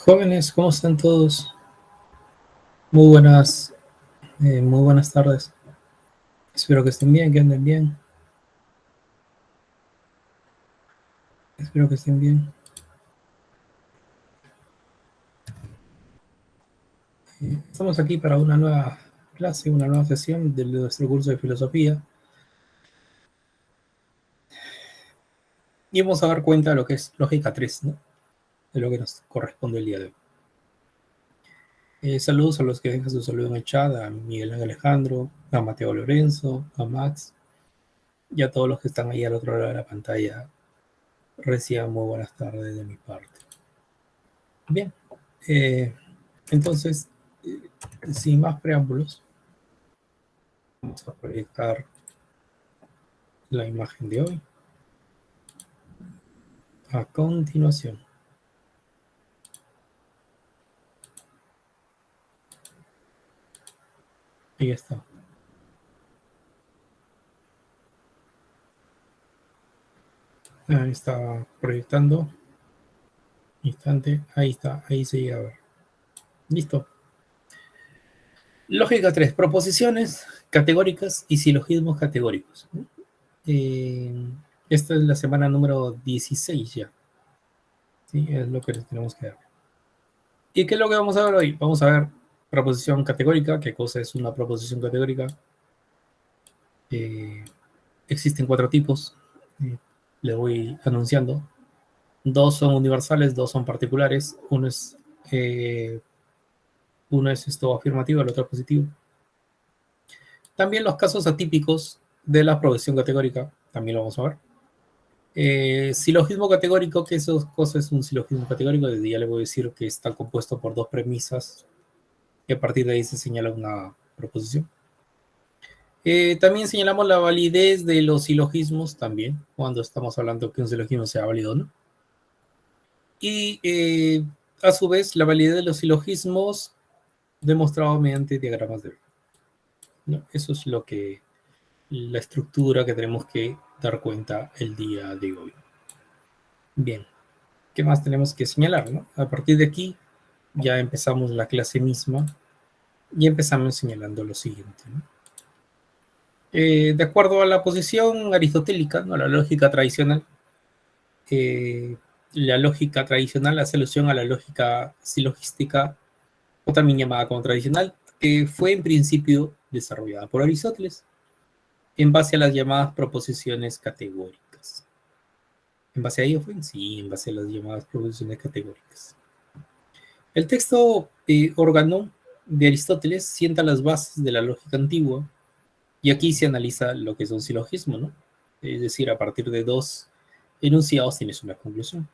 Jóvenes, ¿cómo están todos? Muy buenas tardes. Espero que estén bien, que anden bien. Espero que estén bien. Estamos aquí para una nueva clase, una nueva sesión de nuestro curso de filosofía. Y vamos a dar cuenta de lo que es lógica 3, ¿no? De lo que nos corresponde el día de hoy. Saludos a los que dejan su saludo en el chat, a Miguel Ángel Alejandro, a Mateo Lorenzo, a Max y a todos los que están ahí al otro lado de la pantalla. Reciban muy buenas tardes de mi parte. Bien, entonces, sin más preámbulos, vamos a proyectar la imagen de hoy a continuación. Ahí está. Ahí está proyectando. Instante. Ahí está. Ahí se llega a ver. Listo. Lógica 3. Proposiciones categóricas y silogismos categóricos. Eh, Esta es la semana número 16 ya. ¿Sí? Es lo que tenemos que ver. ¿Y qué es lo que vamos a ver hoy? Vamos a ver proposición categórica. ¿Qué cosa es una proposición categórica? Existen 4 tipos. Le voy anunciando. 2 son universales, 2 son particulares. Uno es esto afirmativo, el otro positivo. También los casos atípicos de la proposición categórica, también lo vamos a ver. Silogismo categórico, ¿qué cosa es un silogismo categórico? Desde ya le voy a decir que está compuesto por 2 premisas y a partir de ahí se señala una proposición. También señalamos la validez de los silogismos también, cuando estamos hablando que un silogismo sea válido o no. Y a su vez, la validez de los silogismos demostrado mediante diagramas de Venn, ¿no? Eso es la estructura que tenemos que dar cuenta el día de hoy. Bien, ¿qué más tenemos que señalar, no? A partir de aquí ya empezamos la clase misma y empezamos señalando lo siguiente, ¿no? De acuerdo a la posición aristotélica, ¿no? La lógica tradicional hace alusión a la lógica silogística, o también llamada como tradicional, que fue en principio desarrollada por Aristóteles en base a las llamadas proposiciones categóricas. ¿En base a ello fue? Sí, en base a las llamadas proposiciones categóricas. El texto Organón de Aristóteles sienta las bases de la lógica antigua y aquí se analiza lo que es un silogismo, ¿no? Es decir, a partir de 2 enunciados tienes una conclusión.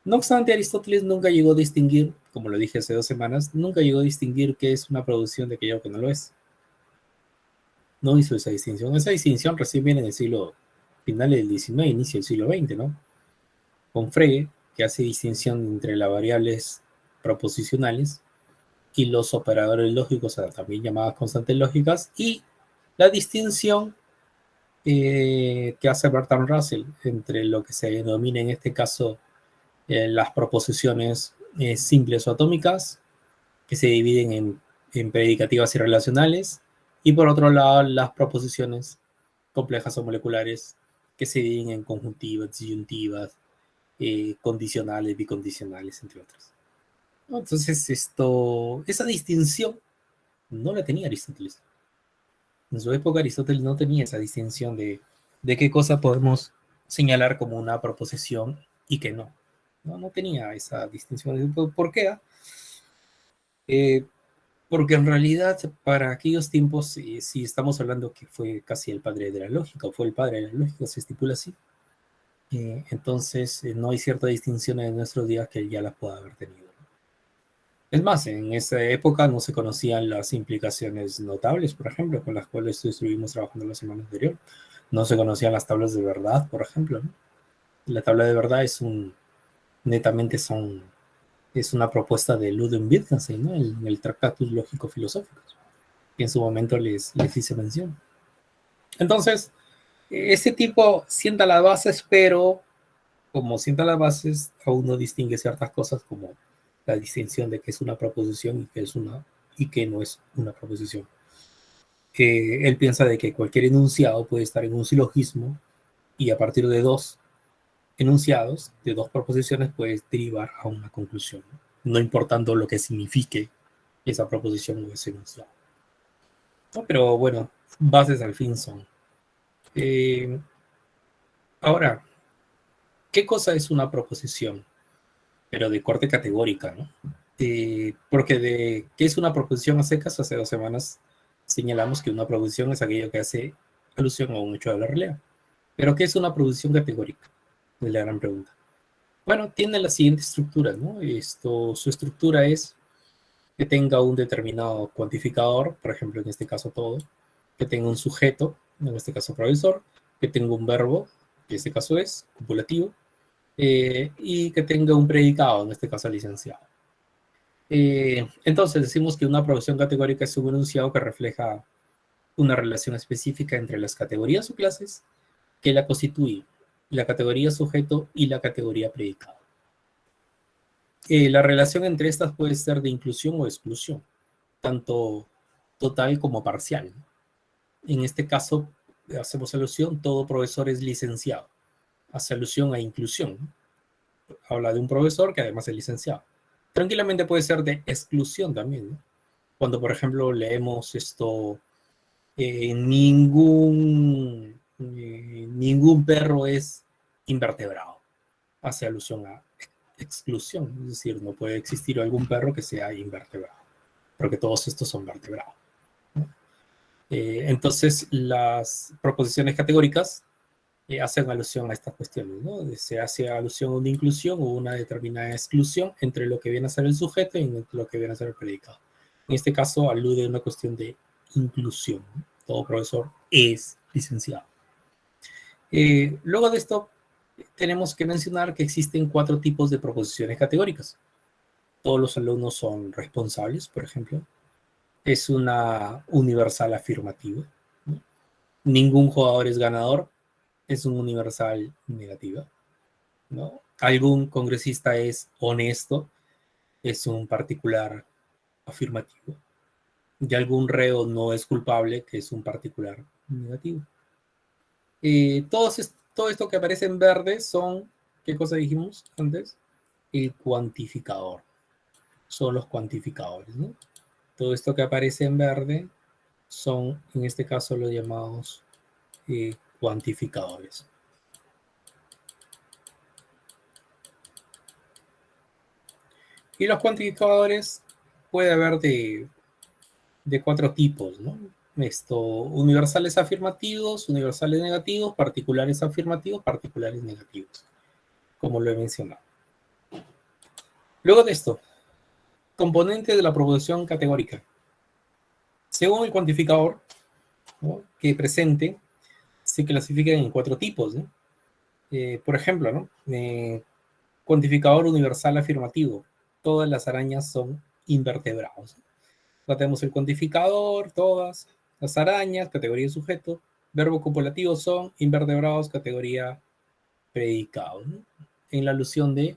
No obstante, Aristóteles nunca llegó a distinguir, como lo dije hace 2 semanas, nunca llegó a distinguir qué es una producción de aquello que no lo es. No hizo esa distinción. Esa distinción recién viene en el siglo final del XIX, inicio del siglo XX, ¿no? Con Frege, que hace distinción entre las variables proposicionales y los operadores lógicos, o sea, también llamadas constantes lógicas, y la distinción que hace Bertrand Russell entre lo que se denomina en este caso las proposiciones simples o atómicas, que se dividen en predicativas y relacionales, y por otro lado las proposiciones complejas o moleculares, que se dividen en conjuntivas, disyuntivas, condicionales, bicondicionales, entre otras. Entonces, esa distinción no la tenía Aristóteles. En su época, Aristóteles no tenía esa distinción de qué cosa podemos señalar como una proposición y qué no. No tenía esa distinción. ¿Por qué? Porque en realidad, para aquellos tiempos, si estamos hablando que fue casi el padre de la lógica, o fue el padre de la lógica, se estipula así. Entonces, no hay cierta distinción en nuestros días que él ya la pueda haber tenido. Es más, en esa época no se conocían las implicaciones notables, por ejemplo, con las cuales estuvimos trabajando la semana anterior. No se conocían las tablas de verdad, por ejemplo, ¿no? La tabla de verdad netamente es una propuesta de Ludwig Wittgenstein, ¿no? El Tractatus Lógico-Filosóficos, que en su momento les hice mención. Entonces, este tipo sienta las bases, pero como sienta las bases, aún no distingue ciertas cosas como la distinción de qué es una proposición y qué no es una proposición. Él piensa de que cualquier enunciado puede estar en un silogismo y a partir de dos enunciados, de dos proposiciones, puedes derivar a una conclusión, no importando lo que signifique esa proposición o ese enunciado. ¿No? Pero bueno, bases al fin son. Ahora, ¿qué cosa es una proposición? Pero de corte categórica, ¿no? Porque de qué es una proposición a secas, hace 2 semanas señalamos que una proposición es aquello que hace alusión a un hecho de la realidad. Pero ¿qué es una proposición categórica? Es la gran pregunta. Bueno, tiene la siguiente estructura, ¿no? Su estructura es que tenga un determinado cuantificador, por ejemplo, en este caso todo, que tenga un sujeto, en este caso profesor, que tenga un verbo, que en este caso es copulativo, y que tenga un predicado, en este caso licenciado. Entonces decimos que una proposición categórica es un enunciado que refleja una relación específica entre las categorías o clases que la constituyen, la categoría sujeto y la categoría predicado. La relación entre estas puede ser de inclusión o exclusión, tanto total como parcial. En este caso, hacemos alusión, todo profesor es licenciado. Hace alusión a inclusión. Habla de un profesor que además es licenciado. Tranquilamente puede ser de exclusión también, ¿no? Cuando, por ejemplo, leemos esto, ningún perro es invertebrado. Hace alusión a exclusión, es decir, no puede existir algún perro que sea invertebrado, porque todos estos son vertebrados. Entonces, las proposiciones categóricas hacen alusión a estas cuestiones, ¿no? Se hace alusión a una inclusión o una determinada exclusión entre lo que viene a ser el sujeto y lo que viene a ser el predicado. En este caso, alude a una cuestión de inclusión, ¿no? Todo profesor es licenciado. Luego de esto, tenemos que mencionar que existen 4 tipos de proposiciones categóricas. Todos los alumnos son responsables, por ejemplo. Es una universal afirmativa, ¿no? Ningún jugador es ganador, es un universal negativa, ¿no? Algún congresista es honesto, es un particular afirmativo. Y algún reo no es culpable, que es un particular negativo. Todo esto que aparece en verde son, ¿qué cosa dijimos antes? El cuantificador. Son los cuantificadores, ¿no? Todo esto que aparece en verde son, en este caso, los llamados cuantificadores. Y los cuantificadores puede haber de 4 tipos, ¿no? Universales afirmativos, universales negativos, particulares afirmativos, particulares negativos, como lo he mencionado. Luego de esto, componentes de la proposición categórica. Según el cuantificador, ¿no?, que presente, se clasifican en 4 tipos, ¿no? Por ejemplo, ¿no? Cuantificador universal afirmativo. Todas las arañas son invertebrados. Tenemos el cuantificador, todas las arañas, categoría de sujeto. Verbo copulativo son invertebrados, categoría predicado, ¿no? En la alusión de,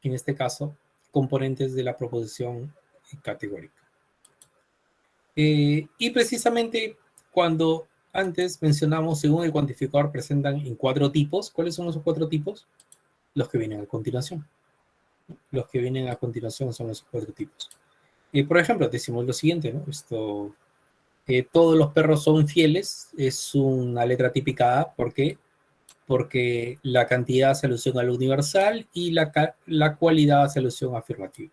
en este caso, componentes de la proposición categórica. Y precisamente cuando antes mencionamos, según el cuantificador, presentan en 4 tipos. ¿Cuáles son esos 4 tipos? Los que vienen a continuación. Los que vienen a continuación son esos 4 tipos. Por ejemplo, decimos lo siguiente, ¿no? Todos los perros son fieles, es una letra típica A, ¿por qué? Porque la cantidad hace alusión a lo universal y la cualidad hace alusión a afirmativo.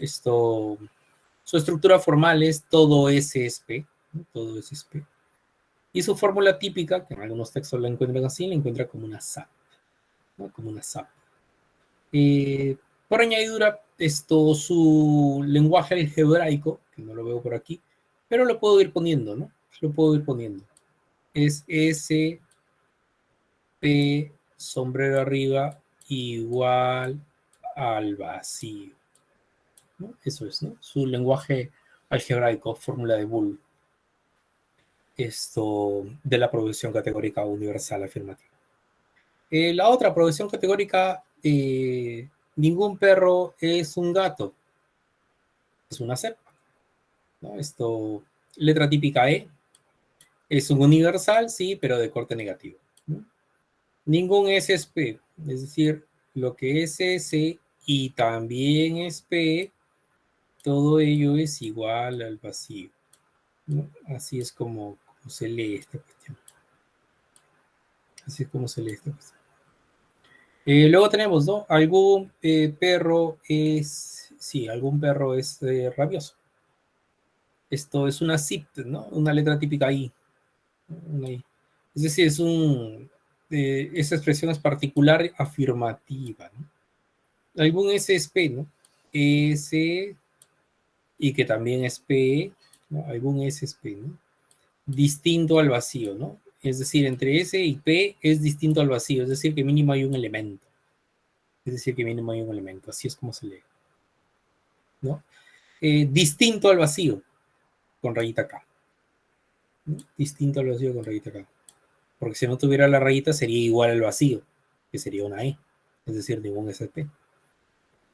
Su estructura formal es todo S es P, ¿no? Todo S es P. Y su fórmula típica, que en algunos textos la encuentran así, la encuentra como una SAP, ¿no? Como una SAP. Por añadidura, su lenguaje algebraico, que no lo veo por aquí, pero lo puedo ir poniendo, ¿no? Lo puedo ir poniendo. Es S, P, sombrero arriba, igual al vacío, ¿no? Eso es, ¿no? Su lenguaje algebraico, fórmula de Boole, de la proposición categórica universal afirmativa. La otra proposición categórica ningún perro es un gato, es una cepa, ¿no? Letra típica E, es un universal, sí, pero de corte negativo, ¿no? Ningún S es P, es decir, lo que es S y también es P, todo ello es igual al vacío, ¿no? Así es como se lee esta cuestión. Así es como se lee esta cuestión. Luego tenemos, ¿no? Algún perro es, sí, algún perro es rabioso. Esto es una SIP, ¿no? Una letra típica I. Una I. Es decir, esa expresión es particular afirmativa, ¿no? Algún S es P, ¿no? S y que también es P, ¿no? Algún S es P, ¿no? Distinto al vacío, ¿no? Es decir, entre S y P es distinto al vacío, es decir, que mínimo hay un elemento. Es decir, que mínimo hay un elemento, así es como se lee, ¿no? Distinto al vacío, con rayita K. ¿No? Distinto al vacío con rayita K. Porque si no tuviera la rayita sería igual al vacío, que sería una E, es decir, ningún SP.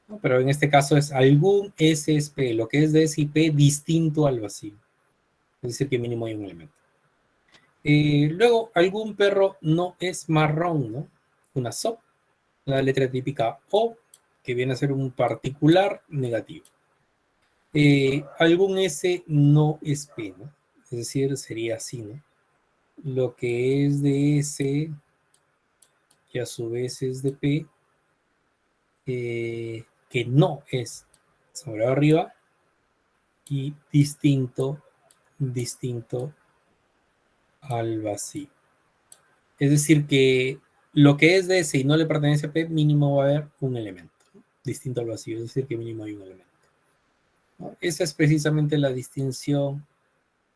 ¿No? Pero en este caso es algún SSP, lo que es de S y P distinto al vacío. Es decir, que mínimo hay un elemento. Luego, algún perro no es marrón, ¿no? Una SOP, la letra típica O, que viene a ser un particular negativo. Algún S no es P, ¿no? Es decir, sería así, ¿no? Lo que es de S y a su vez es de P, que no es sobre arriba y distinto al vacío. Es decir, que lo que es de S y no le pertenece a P, mínimo va a haber un elemento, ¿no? Distinto al vacío, es decir, que mínimo hay un elemento, ¿no? Esa es precisamente la distinción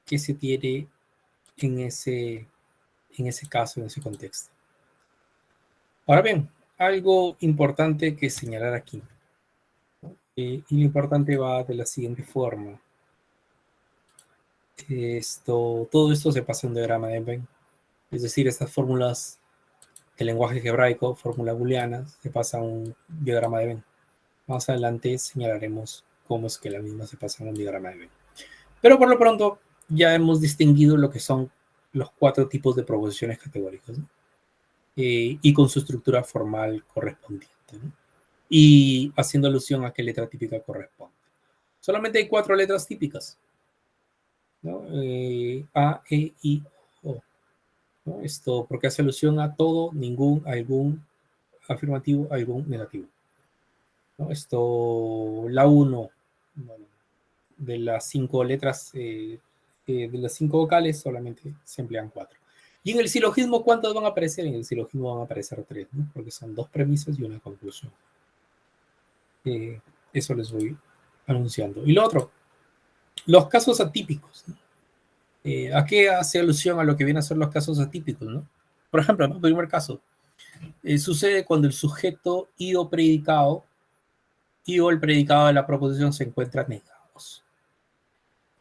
que se tiene en ese caso, en ese contexto. Ahora bien, algo importante que señalar aquí, ¿no? Y lo importante va de la siguiente forma. Todo esto se pasa en un diagrama de Venn, es decir, estas fórmulas del lenguaje algebraico, fórmulas booleanas, se pasa a un diagrama de Venn. Más adelante señalaremos cómo es que la misma se pasa en un diagrama de Venn. Pero por lo pronto ya hemos distinguido lo que son los 4 tipos de proposiciones categóricas, ¿no? Y con su estructura formal correspondiente, ¿no? Y haciendo alusión a qué letra típica corresponde. Solamente hay 4 letras típicas, ¿no? A, E, I, O, ¿no? Porque hace alusión a todo, ningún, algún, afirmativo, algún, negativo, ¿no? La 1, bueno, de las 5 letras, de las 5 vocales, solamente se emplean 4. Y en el silogismo, ¿cuántos van a aparecer? En el silogismo van a aparecer 3, ¿no? Porque son 2 premisas y una conclusión. Eso les voy anunciando. Y lo otro, los casos atípicos, ¿no? ¿A qué hace alusión a lo que vienen a ser los casos atípicos, ¿no? Por ejemplo, ¿no? Primer caso, sucede cuando el sujeto y o predicado y o el predicado de la proposición se encuentran negados.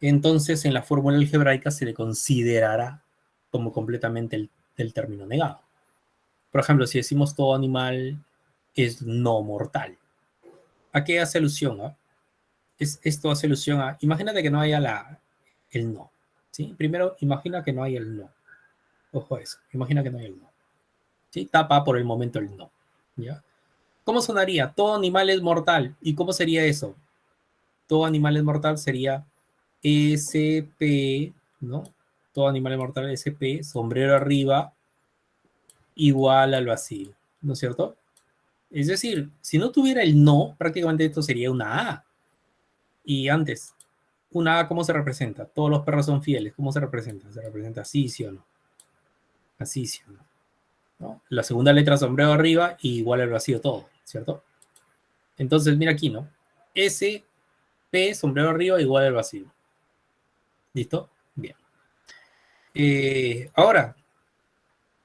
Entonces, en la fórmula algebraica se le considerará como completamente el término negado. Por ejemplo, si decimos todo animal es no mortal, ¿a qué hace alusión? ¿Ah? Esto hace alusión a, imagínate que no haya el no, ¿sí? Primero, imagina que no hay el no. Ojo a eso, imagina que no hay el no, ¿sí? Tapa por el momento el no, ¿ya? ¿Cómo sonaría? Todo animal es mortal. ¿Y cómo sería eso? Todo animal es mortal sería SP, ¿no? Todo animal es mortal SP, sombrero arriba, igual al vacío, ¿no es cierto? Es decir, si no tuviera el no, prácticamente esto sería una A. Y antes, una A, ¿cómo se representa? Todos los perros son fieles. ¿Cómo se representa? Se representa así, ¿sí o no? Así, ¿sí o no? ¿No? La segunda letra sombrero arriba y igual al vacío todo, ¿cierto? Entonces, mira aquí, ¿no? S, P, sombrero arriba igual al vacío. ¿Listo? Bien. Ahora,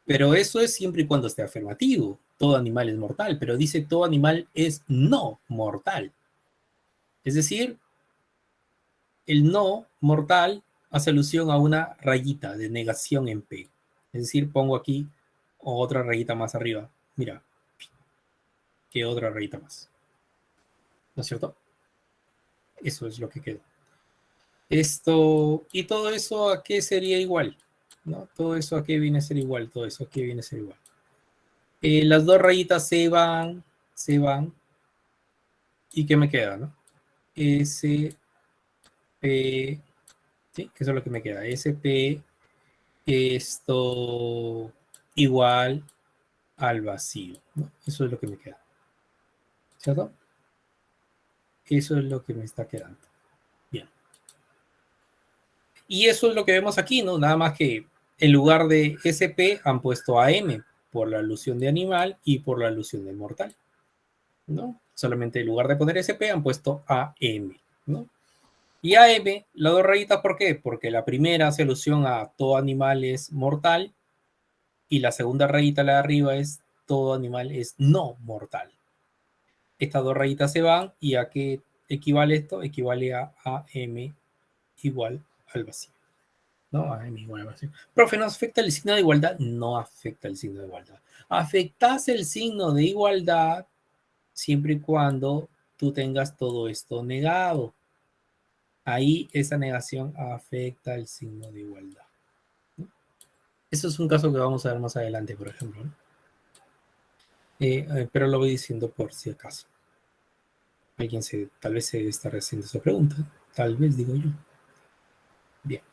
pero eso es siempre y cuando esté afirmativo. Todo animal es mortal, pero dice todo animal es no mortal. Es decir, el no mortal hace alusión a una rayita de negación en P. Es decir, pongo aquí otra rayita más arriba. Mira, que otra rayita más. ¿no es cierto? Eso es lo que queda. Esto, ¿y todo eso a qué sería igual? ¿No? Todo eso a qué viene a ser igual, todo eso a qué viene a ser igual. Las dos rayitas se van, ¿y qué me queda, no? S, P, ¿sí? Eso es lo que me queda. S, P, esto igual al vacío, ¿no? Eso es lo que me queda, ¿cierto? Eso es lo que me está quedando. Bien. Y eso es lo que vemos aquí, ¿no? Nada más que en lugar de SP han puesto AM por la alusión de animal y por la alusión de mortal, ¿no? Solamente en lugar de poner SP han puesto AM, ¿no? Y AM, las dos rayitas, ¿por qué? Porque la primera hace alusión a todo animal es mortal y la segunda rayita, la de arriba, es todo animal es no mortal. Estas dos rayitas se van y ¿a qué equivale esto? Equivale a AM igual al vacío. No, AM igual al vacío. Profe, ¿no afecta el signo de igualdad? No afecta el signo de igualdad. Afectas el signo de igualdad siempre y cuando tú tengas todo esto negado. Ahí esa negación afecta el signo de igualdad. Eso es un caso que vamos a ver más adelante, por ejemplo, ¿no? Pero lo voy diciendo por si acaso. Tal vez se está haciendo esa pregunta. Tal vez, digo yo. Bien.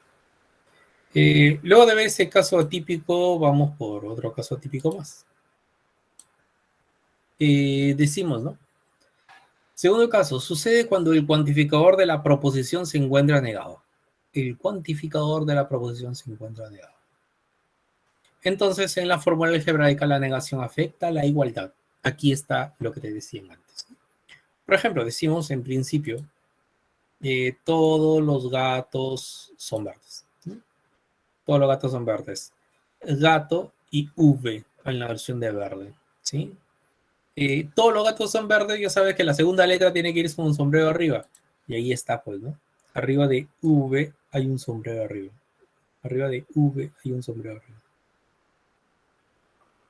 Luego de ver ese caso atípico, vamos por otro caso atípico más. Decimos, ¿no? Segundo caso, sucede cuando el cuantificador de la proposición se encuentra negado. El cuantificador de la proposición se encuentra negado. Entonces, en la fórmula algebraica, la negación afecta la igualdad. Aquí está lo que te decía antes. Por ejemplo, decimos en principio, todos los gatos son verdes. ¿No? Todos los gatos son verdes. Gato y V en la versión de verde. ¿Sí? Todos los gatos son verdes, ya sabes que la segunda letra tiene que ir con un sombrero arriba. Y ahí está, pues, ¿no? Arriba de V hay un sombrero arriba. Arriba de V hay un sombrero arriba.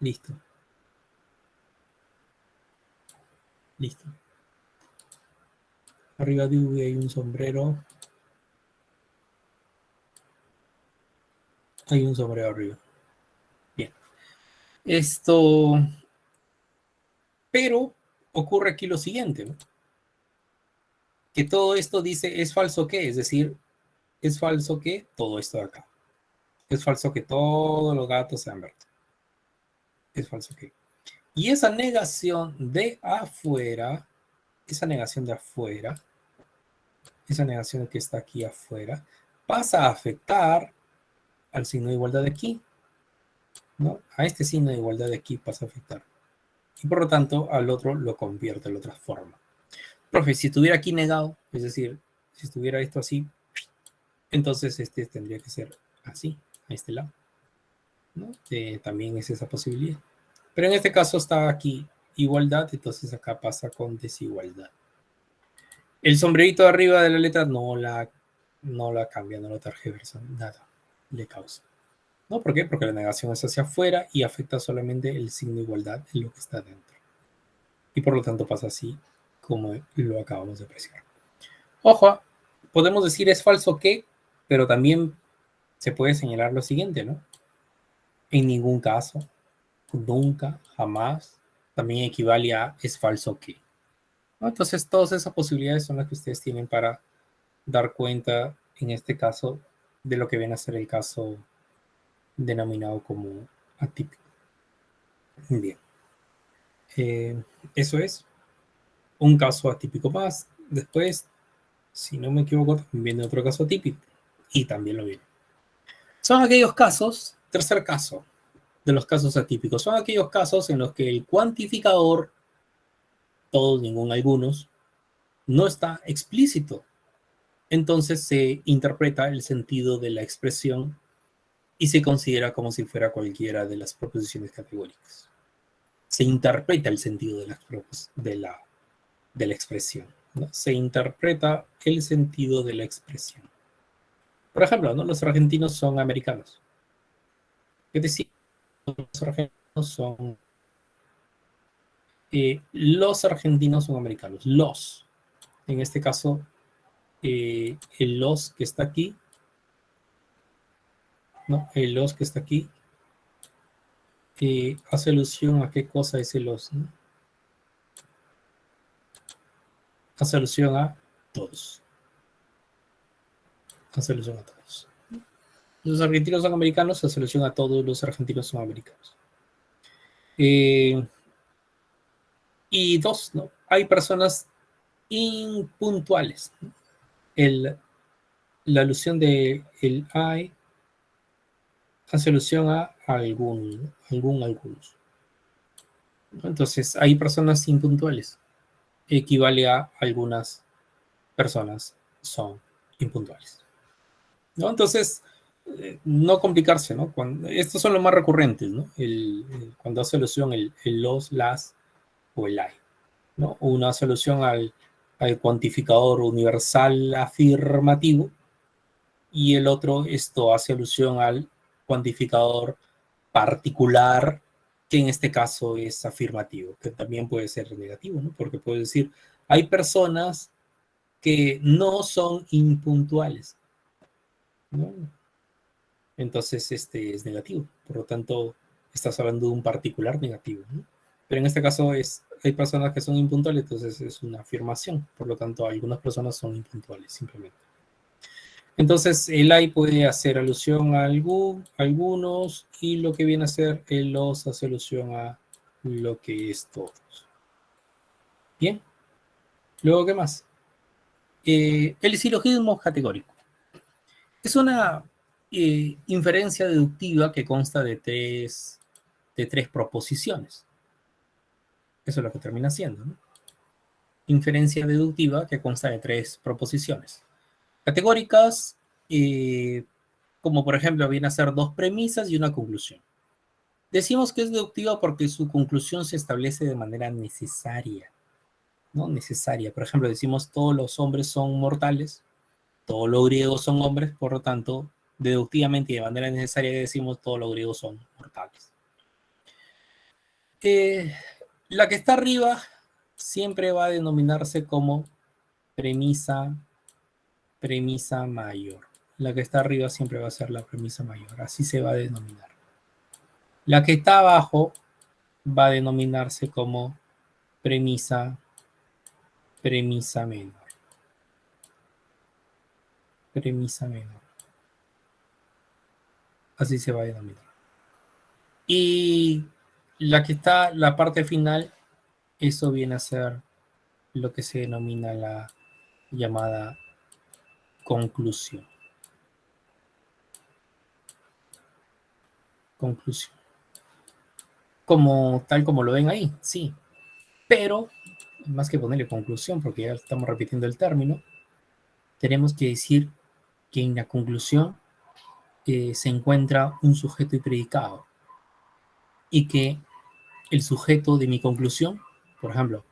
Listo. Listo. Arriba de V hay un sombrero. Hay un sombrero arriba. Bien. Esto. Pero ocurre aquí lo siguiente, ¿no? Que todo esto dice es falso que, es decir, es falso que todo esto de acá. Es falso que todos los gatos sean verdes. Es falso que. Y esa negación de afuera, esa negación de afuera, esa negación que está aquí afuera, pasa a afectar al signo de igualdad de aquí, ¿no? A este signo de igualdad de aquí pasa a afectar. Y por lo tanto, al otro lo convierte de otra forma. Profe, si estuviera aquí negado, es decir, si estuviera esto así, entonces este tendría que ser así, a este lado, ¿no? También es esa posibilidad. Pero en este caso está aquí igualdad, entonces acá pasa con desigualdad. El sombrerito de arriba de la letra no la cambia, no la tergiversa, nada le causa. ¿No? ¿Por qué? Porque la negación es hacia afuera y afecta solamente el signo de igualdad en lo que está dentro. Y por lo tanto pasa así como lo acabamos de apreciar. Ojo, podemos decir es falso que, pero también se puede señalar lo siguiente, ¿no? En ningún caso, nunca, jamás, también equivale a es falso que. ¿No? Entonces, todas esas posibilidades son las que ustedes tienen para dar cuenta, en este caso, de lo que viene a ser el caso denominado como atípico. Bien. Eso es un caso atípico más. Después, si no me equivoco, también viene otro caso atípico. Y también lo viene. Son aquellos casos, tercer caso de los casos atípicos, son aquellos casos en los que el cuantificador, todos, ningún, algunos, no está explícito. Entonces se interpreta el sentido de la expresión y se considera como si fuera cualquiera de las proposiciones categóricas. Se interpreta el sentido de la expresión, ¿no? Se interpreta el sentido de la expresión. Por ejemplo, ¿no? Los argentinos son americanos. Es decir, los argentinos son americanos. En este caso, el los que está aquí, ¿no? El los que está aquí hace alusión a qué cosa es el los, ¿no? Hace alusión a todos. Hace alusión a todos. Los argentinos son americanos, hace alusión a todos los argentinos son americanos. Y dos, ¿no? Hay personas impuntuales. ¿No? La alusión de el hay hace alusión a algunos. Entonces, hay personas impuntuales. Equivale a algunas personas son impuntuales. ¿No? Entonces, no complicarse, ¿no? Estos son los más recurrentes, ¿no? Cuando hace alusión el los, las o el hay, ¿no? Una solución al cuantificador universal afirmativo y el otro, esto hace alusión al cuantificador particular, que en este caso es afirmativo, que también puede ser negativo, ¿no? Porque puede decir, hay personas que no son impuntuales, ¿no? Entonces este es negativo, por lo tanto estás hablando de un particular negativo, ¿no? Pero en este caso hay personas que son impuntuales, entonces es una afirmación, por lo tanto algunas personas son impuntuales simplemente. Entonces el hay puede hacer alusión a algunos y lo que viene a ser el los hace alusión a lo que es todos. Bien, luego ¿qué más? El silogismo categórico. Es una inferencia deductiva que consta de tres proposiciones. Eso es lo que termina siendo, ¿no? Inferencia deductiva que consta de tres proposiciones. Categóricas, como por ejemplo viene a ser dos premisas y una conclusión. Decimos que es deductiva porque su conclusión se establece de manera necesaria, ¿no? Necesaria. Por ejemplo, decimos todos los hombres son mortales, todos los griegos son hombres, por lo tanto, deductivamente y de manera necesaria decimos todos los griegos son mortales. La que está arriba siempre va a denominarse como premisa mayor. La que está arriba siempre va a ser la premisa mayor, así se va a denominar. La que está abajo va a denominarse como premisa menor. Premisa menor. Así se va a denominar. Y la que está, la parte final, eso viene a ser lo que se denomina la llamada conclusión. Conclusión. Tal como lo ven ahí, sí. Pero, más que ponerle conclusión, porque ya estamos repitiendo el término, tenemos que decir que en la conclusión se encuentra un sujeto y predicado. Y que el sujeto de mi conclusión, por ejemplo,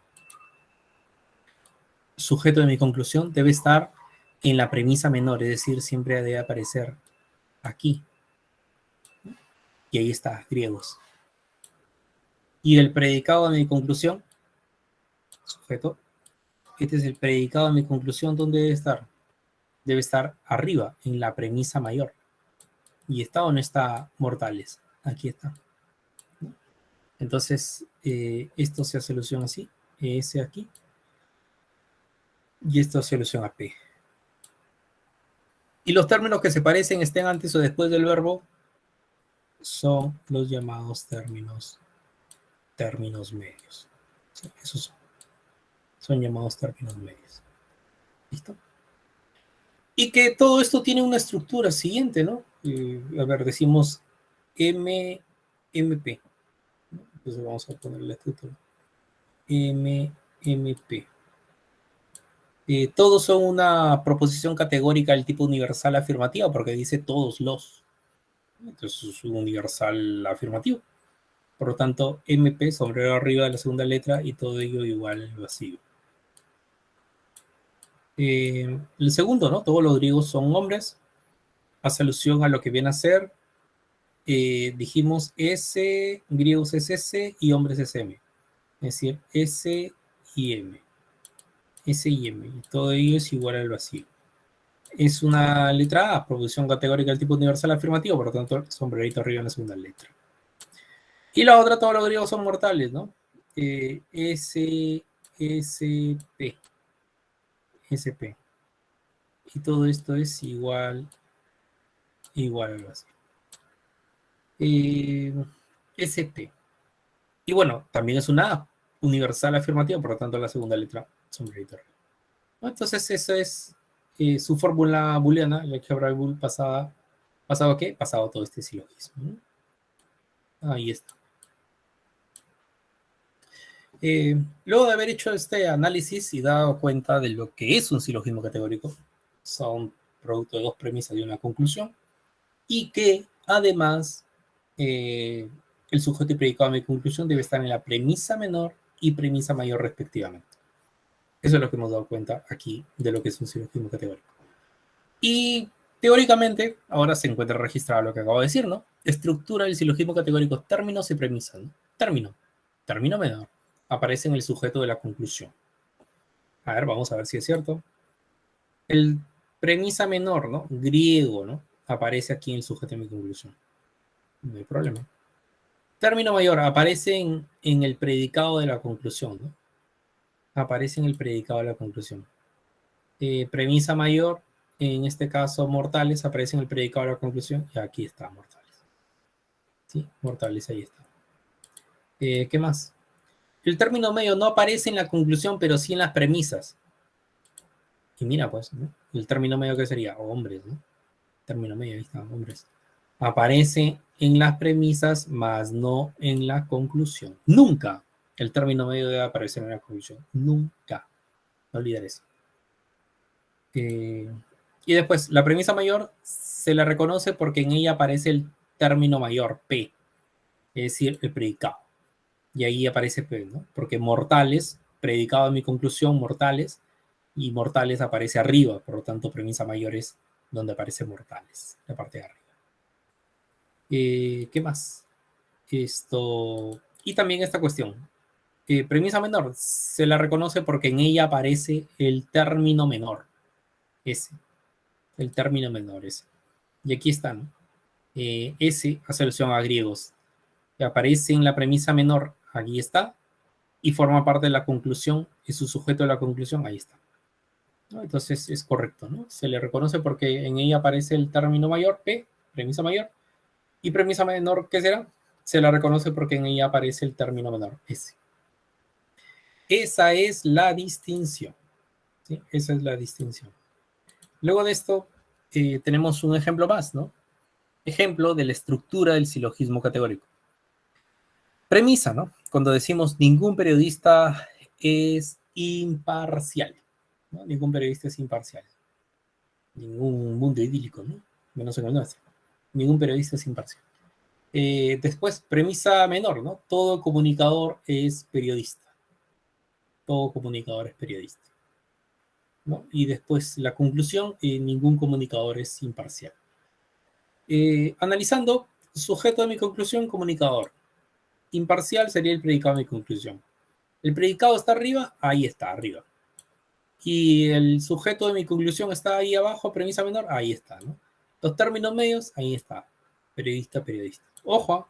sujeto de mi conclusión debe estar en la premisa menor, es decir, siempre debe aparecer aquí. Y ahí está, griegos. Y el predicado de mi conclusión, sujeto, este es el predicado de mi conclusión, ¿dónde debe estar? Debe estar arriba, en la premisa mayor. ¿Y está o no está mortales? Aquí está. Entonces, esto se hace alusión así, S aquí, y esto hace alusión a P. Y los términos que se parecen, estén antes o después del verbo, son los llamados términos medios. Esos son llamados términos medios. ¿Listo? Y que todo esto tiene una estructura siguiente, ¿no? A ver, decimos MP. Entonces vamos a poner la estructura. MP. Todos son una proposición categórica del tipo universal afirmativa porque dice todos los. Entonces es un universal afirmativo. Por lo tanto, MP, sombrero arriba de la segunda letra y todo ello igual vacío. El segundo, ¿no? Todos los griegos son hombres. Hace alusión a lo que viene a ser. Dijimos S, griegos es S y hombres es M. Es decir, S y M. S y M. Y todo ello es igual al vacío. Es una letra A, proposición categórica del tipo universal afirmativo, por lo tanto, sombrerito arriba en la segunda letra. Y la otra, todos los griegos son mortales, ¿no? S, S, P. SP. Y todo esto es igual al vacío. SP. Y bueno, también es una A, universal afirmativa, por lo tanto la segunda letra, sombrerito arriba. ¿No? Entonces esa es su fórmula booleana, la álgebra de Boole ¿pasado qué? Pasado todo este silogismo, ¿no? Ahí está. Luego de haber hecho este análisis y dado cuenta de lo que es un silogismo categórico, son producto de dos premisas y una conclusión, y que además el sujeto y predicado de mi conclusión debe estar en la premisa menor y premisa mayor respectivamente. Eso es lo que hemos dado cuenta aquí de lo que es un silogismo categórico. Y teóricamente, ahora se encuentra registrado lo que acabo de decir, ¿no? Estructura del silogismo categórico, términos y premisas, ¿no? Término menor, aparece en el sujeto de la conclusión. A ver, vamos a ver si es cierto. El premisa menor, ¿no? Griego, ¿no? Aparece aquí en el sujeto de mi conclusión. No hay problema. Término mayor, aparece en el predicado de la conclusión, ¿no? Aparece en el predicado de la conclusión. Premisa mayor, en este caso mortales, aparece en el predicado de la conclusión, y aquí está mortales. ¿Sí? Mortales, ahí está. ¿Qué más? El término medio no aparece en la conclusión, pero sí en las premisas. Y mira, pues, ¿no? El término medio, ¿qué sería? Hombres, ¿no? Término medio, ahí está, hombres. Aparece en las premisas, más no en la conclusión. Nunca el término medio debe aparecer en la conclusión. Nunca. No olvidar eso. Y después, la premisa mayor se la reconoce porque en ella aparece el término mayor, P, es decir, el predicado. Y ahí aparece P, ¿no? Porque mortales, predicado en mi conclusión, mortales, y mortales aparece arriba, por lo tanto, premisa mayor es donde aparece mortales, la parte de arriba. ¿Qué más? Y también esta cuestión. Premisa menor, se la reconoce porque en ella aparece el término menor, ese, el término menor ese. Y aquí está, ¿no? S hace alusión a griegos, que aparece en la premisa menor, aquí está, y forma parte de la conclusión, es su sujeto de la conclusión, ahí está. ¿No? Entonces es correcto, ¿no? Se le reconoce porque en ella aparece el término mayor, P, premisa mayor, y premisa menor, ¿qué será? Se la reconoce porque en ella aparece el término menor, S. Esa es la distinción, ¿sí? Esa es la distinción. Luego de esto, tenemos un ejemplo más, ¿no? Ejemplo de la estructura del silogismo categórico. Premisa, ¿no? Cuando decimos ningún periodista es imparcial, ¿no? Ningún periodista es imparcial. Ningún mundo idílico, ¿no? Menos en el nuestro. Ningún periodista es imparcial. Después, premisa menor, ¿no? Todo comunicador es periodista. Todo comunicador es periodista. ¿No? Y después la conclusión, ningún comunicador es imparcial. Analizando, sujeto de mi conclusión, comunicador. Imparcial sería el predicado de mi conclusión. El predicado está arriba, ahí está, arriba. Y el sujeto de mi conclusión está ahí abajo, premisa menor, ahí está, ¿no? Los términos medios, ahí está. Periodista, periodista. Ojo,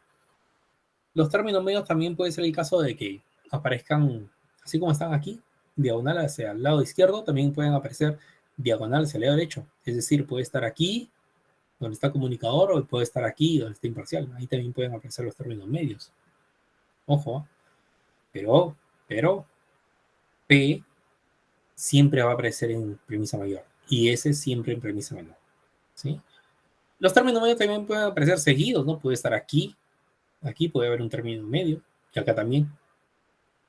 los términos medios también puede ser el caso de que aparezcan, así como están aquí, diagonal hacia el lado izquierdo, también pueden aparecer diagonal hacia el lado derecho. Es decir, puede estar aquí, donde está comunicador, o puede estar aquí, donde está imparcial. Ahí también pueden aparecer los términos medios. Ojo, pero P siempre va a aparecer en premisa mayor y S siempre en premisa menor, ¿sí? Los términos medios también pueden aparecer seguidos, ¿no? Puede estar aquí puede haber un término medio, y acá también,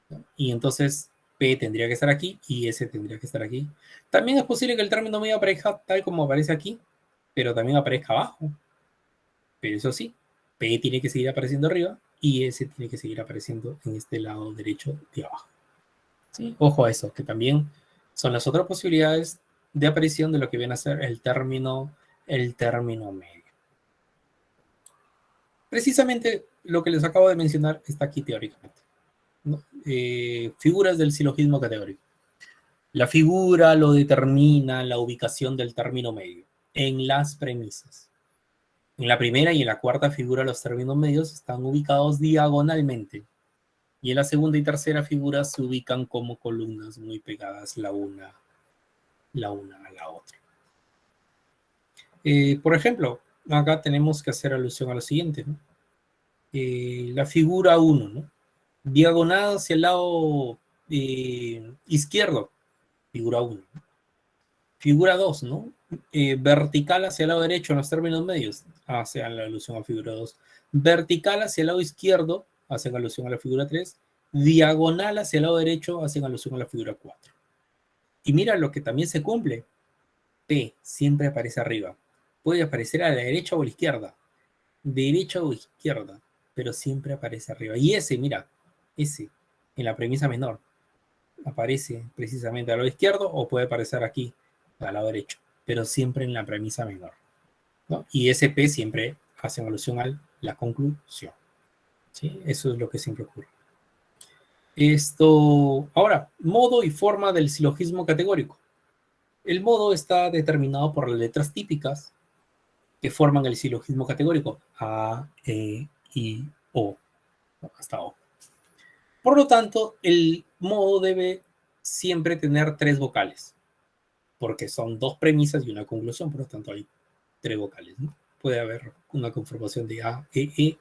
¿no? Y entonces P tendría que estar aquí y S tendría que estar aquí. También es posible que el término medio aparezca tal como aparece aquí, pero también aparezca abajo. Pero eso sí, P tiene que seguir apareciendo arriba y S tiene que seguir apareciendo en este lado derecho de abajo, ¿sí? Ojo a eso, que también son las otras posibilidades de aparición de lo que viene a ser el término medio. Precisamente lo que les acabo de mencionar está aquí teóricamente, ¿no? Figuras del silogismo categórico. La figura lo determina la ubicación del término medio en las premisas. En la primera y en la cuarta figura los términos medios están ubicados diagonalmente. Y en la segunda y tercera figura se ubican como columnas muy pegadas la una a la otra. Por ejemplo, acá tenemos que hacer alusión a lo siguiente, ¿no? La figura 1, ¿no? Diagonal hacia el lado izquierdo, figura 1. Figura 2, ¿no? Vertical hacia el lado derecho en los términos medios, hacia la alusión a figura 2. Vertical hacia el lado izquierdo, hacen alusión a la figura 3. Diagonal hacia el lado derecho, hacen alusión a la figura 4. Y mira lo que también se cumple. P siempre aparece arriba. Puede aparecer a la derecha o a la izquierda. Derecha o izquierda, pero siempre aparece arriba. Y ese, mira, ese, en la premisa menor, aparece precisamente al lado izquierdo o puede aparecer aquí, al lado derecho, pero siempre en la premisa menor, ¿no? Y ese P siempre hace alusión a la conclusión, ¿sí? Eso es lo que siempre ocurre. Ahora, modo y forma del silogismo categórico. El modo está determinado por las letras típicas que forman el silogismo categórico, A, E, I, O, hasta O. Por lo tanto, el modo debe siempre tener tres vocales, porque son dos premisas y una conclusión, por lo tanto hay tres vocales, ¿no? Puede haber una conformación de A, E,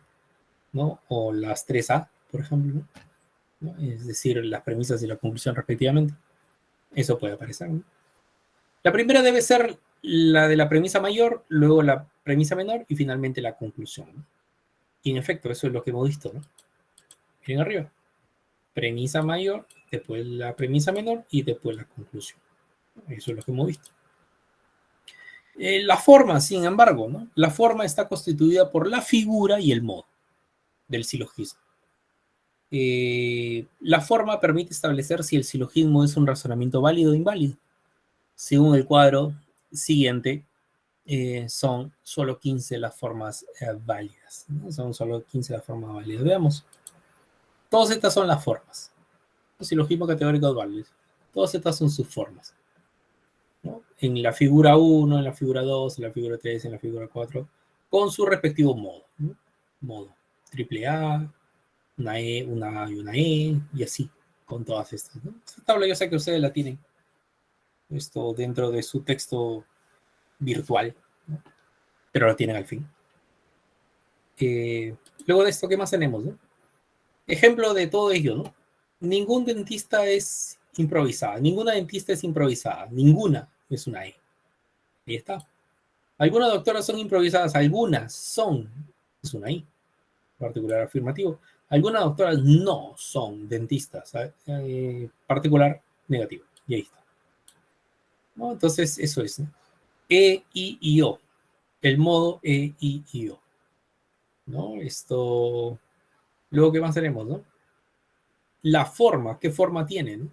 ¿no? O las tres A, por ejemplo, ¿no? Es decir, las premisas y la conclusión respectivamente. Eso puede aparecer, ¿no? La primera debe ser la de la premisa mayor, luego la premisa menor y finalmente la conclusión, ¿no? Y en efecto, eso es lo que hemos visto, ¿no? Miren arriba. Premisa mayor, después la premisa menor y después la conclusión. Eso es lo que hemos visto. La forma, sin embargo, ¿no? La forma está constituida por la figura y el modo del silogismo. La forma permite establecer si el silogismo es un razonamiento válido o inválido. Según el cuadro siguiente, son solo 15 las formas válidas, ¿no? Son solo 15 las formas válidas. Veamos. Todas estas son las formas. Los silogismos categóricos válidos. Todas estas son sus formas, ¿no? En la figura 1, en la figura 2, en la figura 3, en la figura 4, con su respectivo modo, ¿no? Modo triple A, una E, una A y una E, y así, con todas estas, ¿no? Esta tabla yo sé que ustedes la tienen dentro de su texto virtual, ¿no? Pero la tienen al fin. Luego de esto, ¿qué más tenemos, no? Ejemplo de todo ello, ¿no? Ningún dentista es improvisada, ninguna dentista es improvisada, ninguna es una E. Ahí está. Algunas doctoras son improvisadas, algunas son, es una I, particular afirmativo. Algunas doctoras no son dentistas, particular negativo. Y ahí está, ¿no? Entonces, eso es, ¿no? E, I y O. El modo E, I y O, ¿no? Luego, ¿qué más tenemos, no? La forma, ¿qué forma tiene, no?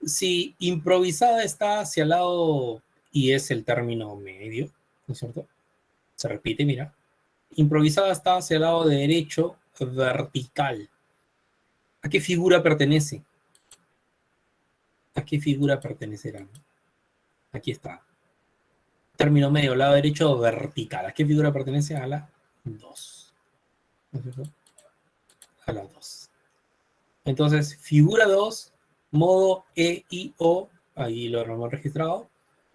Si improvisada está hacia el lado y es el término medio, ¿no es cierto? Se repite, mira. Improvisada está hacia el lado derecho vertical. ¿A qué figura pertenece? ¿A qué figura pertenecerá? Aquí está. Término medio, lado derecho vertical. ¿A qué figura pertenece? A la 2. ¿No es cierto? A la 2. Entonces, figura 2, modo E, I, O. Ahí lo hemos registrado.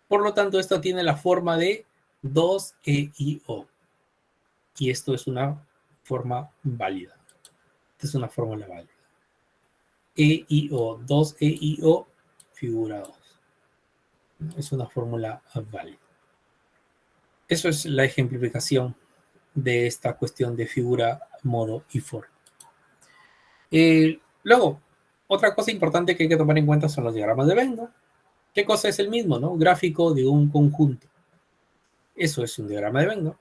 Por lo tanto, esto tiene la forma de 2, E, I, O. Y esto es una forma válida. Esta es una fórmula válida. E, I, O. 2, E, I, O. Figura 2. Es una fórmula válida. Eso es la ejemplificación de esta cuestión de figura, modo y forma. Luego, otra cosa importante que hay que tomar en cuenta son los diagramas de Venn, ¿no? ¿Qué cosa es el mismo, no? Gráfico de un conjunto. Eso es un diagrama de Venn, ¿no?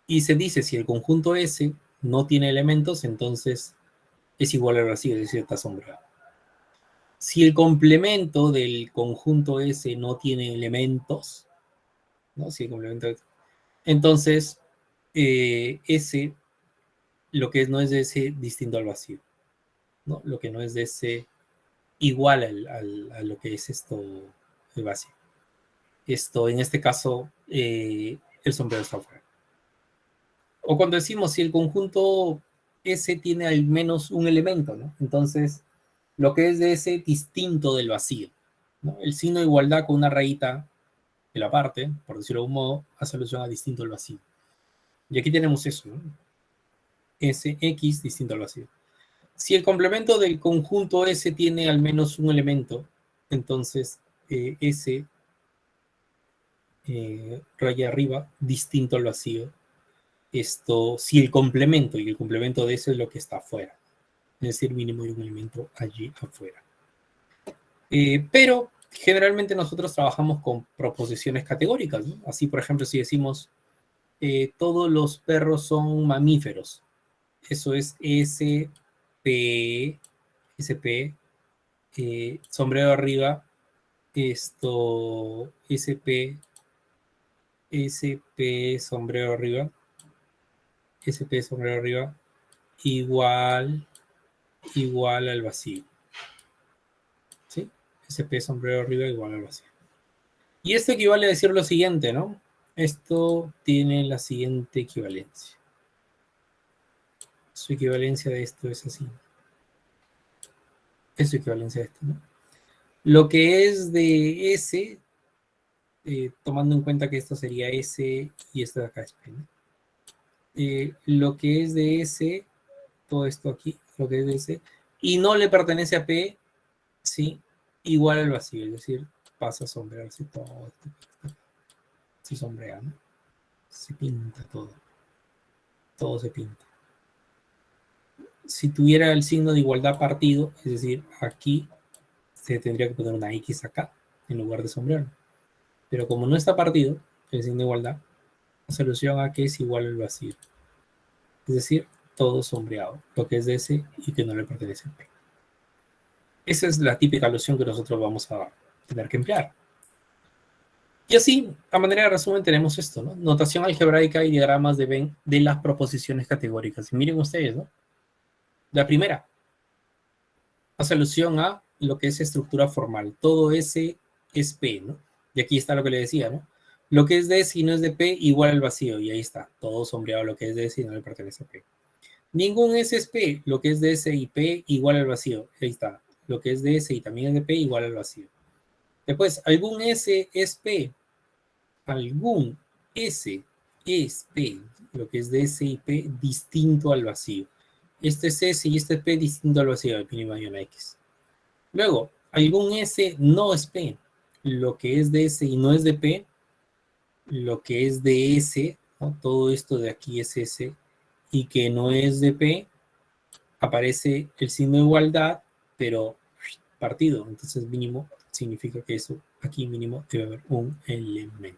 Y se dice si el conjunto S no tiene elementos, entonces es igual al vacío, es decir, está asombrado. Si el complemento del conjunto S no tiene elementos, ¿no? Si el complemento, entonces S, lo que no es de S distinto al vacío, ¿no? Lo que no es de S igual a lo que es esto, el vacío. Esto, en este caso, el sombrero está afuera. O cuando decimos si el conjunto S tiene al menos un elemento, ¿no? Entonces, lo que es de S distinto del vacío, ¿no? El signo de igualdad con una rayita de la parte, por decirlo de algún modo, hace alusión a distinto al vacío. Y aquí tenemos eso, ¿no? SX distinto al vacío. Si el complemento del conjunto S tiene al menos un elemento, entonces S raya arriba distinto al vacío. Esto, si el complemento, y el complemento de eso es lo que está afuera, es decir, mínimo de un elemento allí afuera. Pero generalmente nosotros trabajamos con proposiciones categóricas, ¿no? Así, por ejemplo, si decimos todos los perros son mamíferos, eso es SP, SP, sombrero arriba, esto, SP, sombrero arriba, SP, sombrero arriba, igual al vacío. ¿Sí? SP, sombrero arriba, igual al vacío. Y esto equivale a decir lo siguiente, ¿no? Esto tiene la siguiente equivalencia. Su equivalencia de esto es así. Es su equivalencia de esto, ¿no? Lo que es de S, tomando en cuenta que esto sería S y esto de acá es P, ¿no? Lo que es de S, todo esto aquí, lo que es de S, y no le pertenece a P, ¿sí? Igual al vacío, es decir, pasa a sombrearse todo esto. Se sombrea, ¿no? Se pinta todo. Todo se pinta. Si tuviera el signo de igualdad partido, es decir, aquí se tendría que poner una X acá, en lugar de sombrearlo. Pero como no está partido, el signo de igualdad, la solución a que es igual al vacío. Es decir, todo sombreado, lo que es de ese y que no le pertenece a P. Esa es la típica alusión que nosotros vamos a tener que emplear. Y así, a manera de resumen, tenemos esto, ¿no? Notación algebraica y diagramas de Venn de las proposiciones categóricas. Y miren ustedes, ¿no? La primera hace alusión a lo que es estructura formal. Todo S es P, ¿no? Y aquí está lo que le decía, ¿no? Lo que es de S y no es de P, igual al vacío. Y ahí está, todo sombreado lo que es de S y no le pertenece a P. Ningún S es P, lo que es de S y P, igual al vacío. Ahí está, lo que es de S y también es de P, igual al vacío. Después, algún S es P, algún S es P, lo que es de S y P, distinto al vacío. Este es S y este es P distinto al vacío, el mínimo y una X. Luego, algún S no es P, lo que es de S y no es de P, lo que es de S, ¿no? Todo esto de aquí es S y que no es de P, aparece el signo de igualdad, pero partido. Entonces mínimo significa que eso aquí mínimo debe haber un elemento,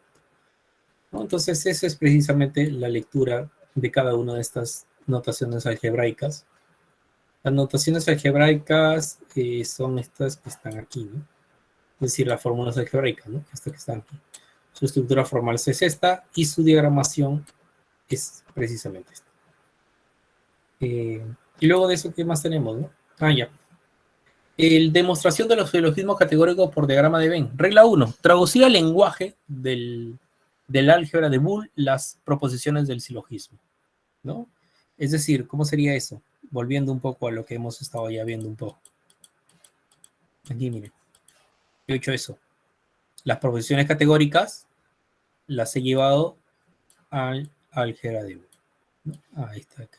¿no? Entonces esa es precisamente la lectura de cada una de estas notaciones algebraicas. Las notaciones algebraicas son estas que están aquí, ¿no? Es decir, las fórmulas algebraicas, ¿no? Estas que están aquí. Su estructura formal es esta y su diagramación es precisamente esta. Y luego de eso, ¿qué más tenemos, no? Ya. Demostración de los silogismos categóricos por diagrama de Venn. Regla 1. Traducir al lenguaje del álgebra de Boole las proposiciones del silogismo, ¿no? Es decir, ¿cómo sería eso? Volviendo un poco a lo que hemos estado ya viendo un poco. Aquí, miren. Yo he hecho eso. Las proposiciones categóricas las he llevado al álgebra de Boole, ¿no? Ahí está. Aquí.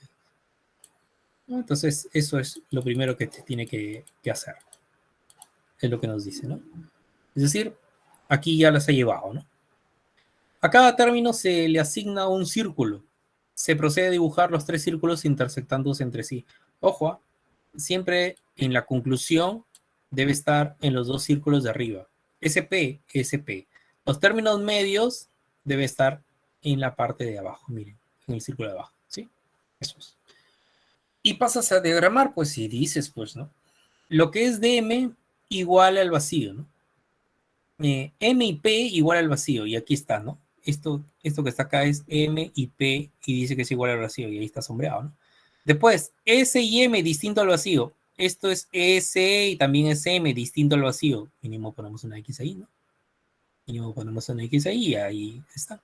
Entonces, eso es lo primero que te tiene que hacer. Es lo que nos dice, ¿no? Es decir, aquí ya las he llevado, ¿no? A cada término se le asigna un círculo. Se procede a dibujar los tres círculos intersectándose entre sí. Ojo, siempre en la conclusión debe estar en los dos círculos de arriba. SP, SP. Los términos medios debe estar en la parte de abajo, miren, en el círculo de abajo, ¿sí? Eso es. Y pasas a diagramar, pues, si dices, pues, ¿no? Lo que es DM igual al vacío, ¿no? M y P igual al vacío, y aquí está, ¿no? Esto que está acá es M y P, y dice que es igual al vacío, y ahí está sombreado, ¿no? Después, S y M distinto al vacío, Esto es S y también es M, distinto al vacío. Mínimo ponemos una X ahí, ¿no? Mínimo ponemos una X ahí y ahí está.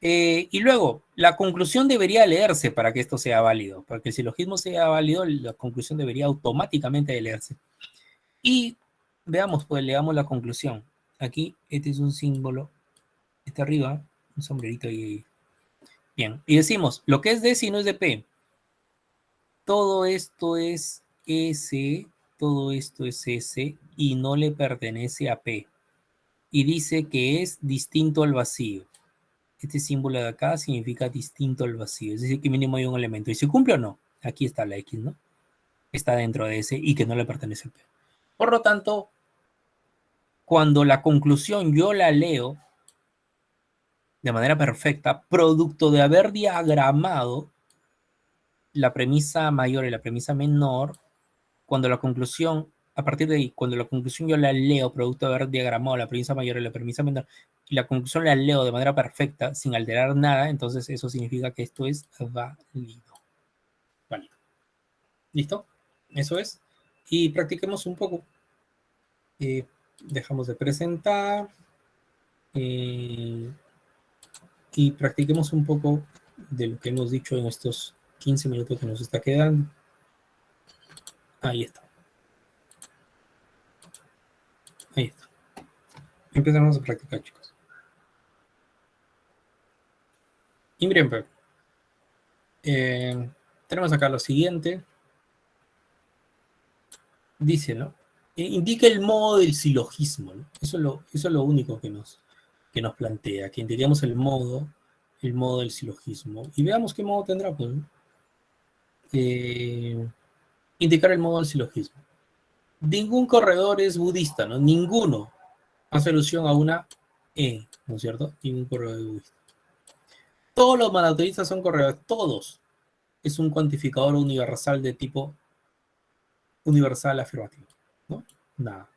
Y luego, la conclusión debería leerse para que esto sea válido. Para que el silogismo sea válido, la conclusión debería automáticamente leerse. Y veamos, pues, leamos la conclusión. Aquí, este es un símbolo. Está arriba, un sombrerito ahí. Bien, y decimos, lo que es de si no es de P. Todo esto es S, todo esto es S y no le pertenece a P. Y dice que es distinto al vacío. Este símbolo de acá significa distinto al vacío, es decir, que mínimo hay un elemento. ¿Y si cumple o no? Aquí está la X, ¿no? Está dentro de ese y que no le pertenece a P. Por lo tanto, cuando la conclusión yo la leo de manera perfecta, producto de haber diagramado la premisa mayor y la premisa menor, cuando la conclusión, a partir de ahí, cuando la conclusión yo la leo, producto de haber diagramado la premisa mayor y la premisa menor, y la conclusión la leo de manera perfecta, sin alterar nada, entonces eso significa que esto es válido. Válido. ¿Listo? Eso es. Y practiquemos un poco. Dejamos de presentar. Y practiquemos un poco de lo que hemos dicho en estos 15 minutos que nos está quedando. Ahí está. Ahí está. Empezamos a practicar, chicos. Y miren, pues, tenemos acá lo siguiente. Dice, ¿no? Indica el modo del silogismo, ¿no? Eso es lo único que nos plantea, que indiquemos el modo del silogismo. Y veamos qué modo tendrá, pues, ¿no? Indicar el modo del silogismo. Ningún corredor es budista, ¿no? Ninguno hace alusión a una E, ¿no es cierto? Ningún corredor es budista. Todos los manatoístas son corredores, todos. Es un cuantificador universal de tipo universal afirmativo, ¿no? Nada.